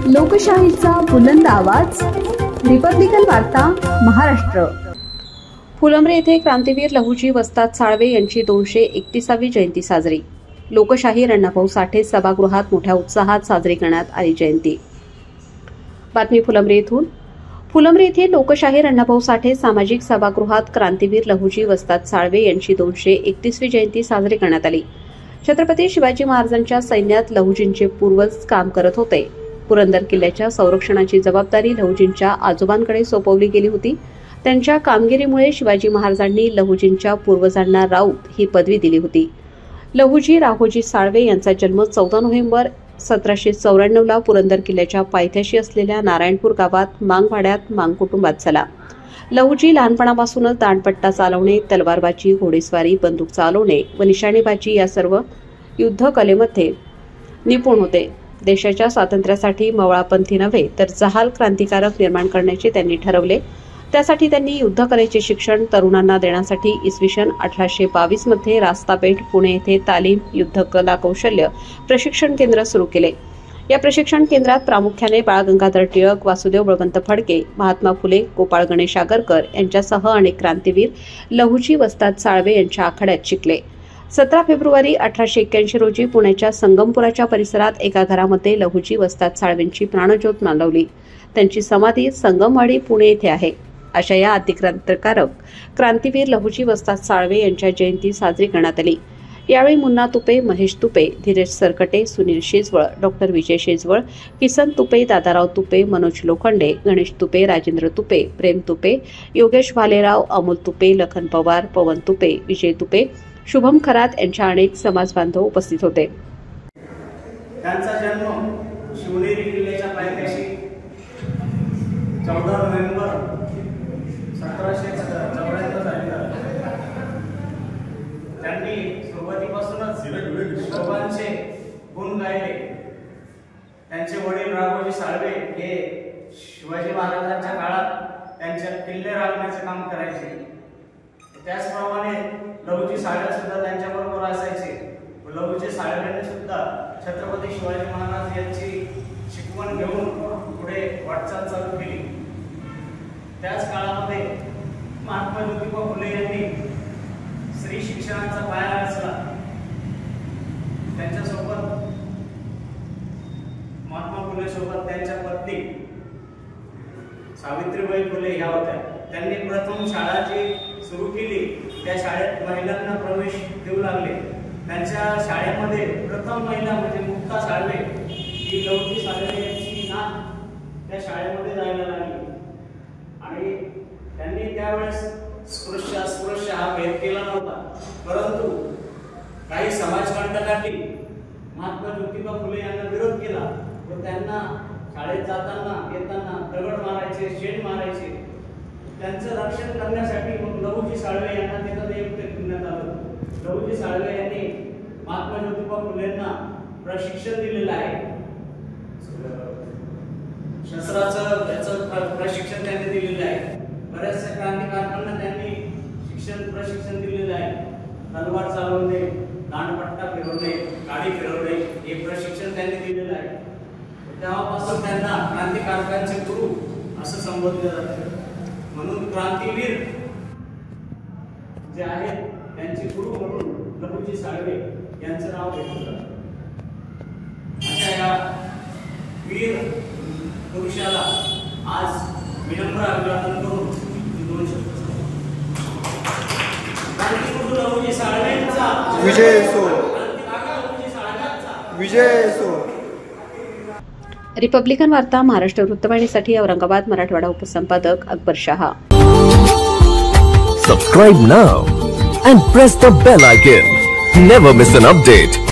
लोकशाहीचा बुलंद आवाज, रिपब्लिकन वार्ता महाराष्ट्र। फुलंब्री येथे क्रांतीवीर लहुजी वस्ताद साळवे यांची 231वी जयंती साजरी। लोकशाहीर अण्णाभाऊ साठे सभागृहात मोठ्या उत्साहात साजरी करण्यात आली जयंती। बातमी फुलंब्री येथून। फुलंब्री येथे लोकशाहीर अण्णाभाऊ साठे सामाजिक सभागृहात क्रांतीवीर लहुजी वस्ताद साळवे यांची 231वी जयंती साजरी करण्यात आली। छत्रपती शिवाजी महाराजांच्या सैन्यात लहुजींचे पूर्वज काम करत होते। पुरंदर किल्ल्याच्या संरक्षणाची जबाबदारी लहुजींच्या आजोबांकडे सोपवली गेली होती। त्यांच्या कामगिरीमुळे शिवाजी महाराजांनी लहुजींच्या पूर्वजांना राऊत ही पदवी दिली होती। लहुजी राघोजी साळवे यांचा जन्म 14 नोव्हेंबर 1794 ला पुरंदर किल्ल्याच्या पायथ्याशी असलेल्या नारायणपूर गावात मांगवाड्यात मांग कुटुंबात झाला। लहुजी लहानपणापासूनच दांडपट्टा चालवणे, तलवारबाजी, घोडेस्वारी, बंदूक चालवणे व निशाणेबाजी या सर्व युद्धकलेमध्ये निपुण होते। देशाच्या स्वातंत्र्यासाठी मवाळपंथी नव्हे तर जहाल क्रांतिकारक निर्माण करण्याचे त्यांनी ठरवले। त्यासाठी त्यांनी युद्धकलेचे शिक्षण तरुणांना देण्यासाठी इसवी 1822 मध्ये रास्तापेठ पुणे येथे तालीम युद्धकला कौशल्य प्रशिक्षण केंद्र सुरू केले। या प्रशिक्षण केंद्रात प्रामुख्याने बाळ गंगाधर टिळक, वासुदेव बळवंत फडके, महात्मा फुले, गोपाळ गणेश आगरकर यांच्यासह अनेक क्रांतीवीर लहुजी वस्ताद साळवे यांच्या आखाड्यात शिकले। 17 फेब्रुवारी 1881 रोजी पुण्याच्या संगमपुराच्या परिसरात एका घरामध्ये लहुजी वस्ताद साळवेंची प्राणज्योत मालवली। त्यांची समाधी संगमवाडी पुणे येथे आहे। अशा या अतिक्रांतिकारक क्रांतीवीर लहुजी वस्ताद साळवे यांच्या जयंती साजरी करण्यात आली। यावेळी मुन्ना तुपे, महेश तुपे, धीरज सरकटे, सुनील शेजवळ, डॉक्टर विजय शेजवळ, किसन तुपे, दादाराव तुपे, मनोज लोखंडे, गणेश तुपे, राजेंद्र तुपे, प्रेम तुपे, योगेश भालेराव, अमोल तुपे, लखन पवार, पवन तुपे, विजय तुपे, शुभम खरात यांच्या अनेक समाज बांधव उपस्थित होते। त्यांचा जन्म शिवनेरी किल्ल्याच्या पायथ्याशी 14 नोव्हेंबर 1794 झाला। त्यांनी सुरुवातीपासूनच शोभांचे गुण गायले। त्यांचे वडील राघोजी साळवे हे शिवाजी महाराजांच्या काळात त्यांच्या किल्ले राखण्याचे काम करायचे। त्याचप्रमाणे लहुजी साळवे सुद्धा त्यांच्याबरोबर असायचे। लहुजी साळवेंनी सुद्धा छत्रपती शिवाजी महाराज यांची शिकवण घेऊन पुढे वाटचाल चालू केली। त्याच काळामध्ये महात्मा ज्योतिबा फुले यांनी स्त्री शिक्षणाचा पाया रचला। त्यांच्यासोबत महात्मा फुले सोबत त्यांच्या पत्नी सावित्रीबाई फुले ह्या होत्या। त्यांनी प्रथम शाळा जी सुरू केली त्या शाळेत महिलांना प्रवेश देऊ लागले। त्यांच्या शाळेमध्ये प्रथम महिला म्हणजे मुक्ता साळवे ही लहुजी साळवे यांची नात त्या शाळेमध्ये जायला लागली आणि त्यांनी त्यावेळेस स्पृश्य हा भेद केला नव्हता। परंतु काही समाजकंटकांनी महात्मा ज्योतिबा फुले यांना विरोध केला व त्यांना शाळेत जाताना येताना दगड मारायचे, शेण मारायचे। त्यांचं रक्षण करण्यासाठी मग लहुजी साळवे यांना तिथं नियुक्त करण्यात आलं। लहुजी साळवे यांनी महात्मा ज्योतिबा फुलेंना प्रशिक्षण दिलेलं आहे। शस्त्राचं त्याचं प्रशिक्षण त्यांनी दिलेलं आहे। बऱ्याचशा क्रांतिकारकांना त्यांनी प्रशिक्षण दिलेलं आहे। तलवार चालवणे, दांडपट्टा फिरवणे, गाडी फिरवणे हे प्रशिक्षण त्यांनी दिलेलं आहे। तेव्हापासून त्यांना क्रांतिकारकांचे गुरु असं संबोधले जाते। म्हणून क्रांतीवीर जे आहेत त्यांचे गुरु म्हणून लहुजी साळवे यांचं नाव घेतलं जातं। अशा या वीर पुरुषाला आज विनम्र अभिवादन करून दोन शब्द क्रांतिगुरु लहुजी साळवेंचा विजय असो, विजय असो। रिपब्लिकन वार्ता Maharashtra वृत्तवाहिनीसाठी Aurangabad Marathwada उपसंपादक Akbar Shah. Subscribe now and press the bell icon. Never miss an update.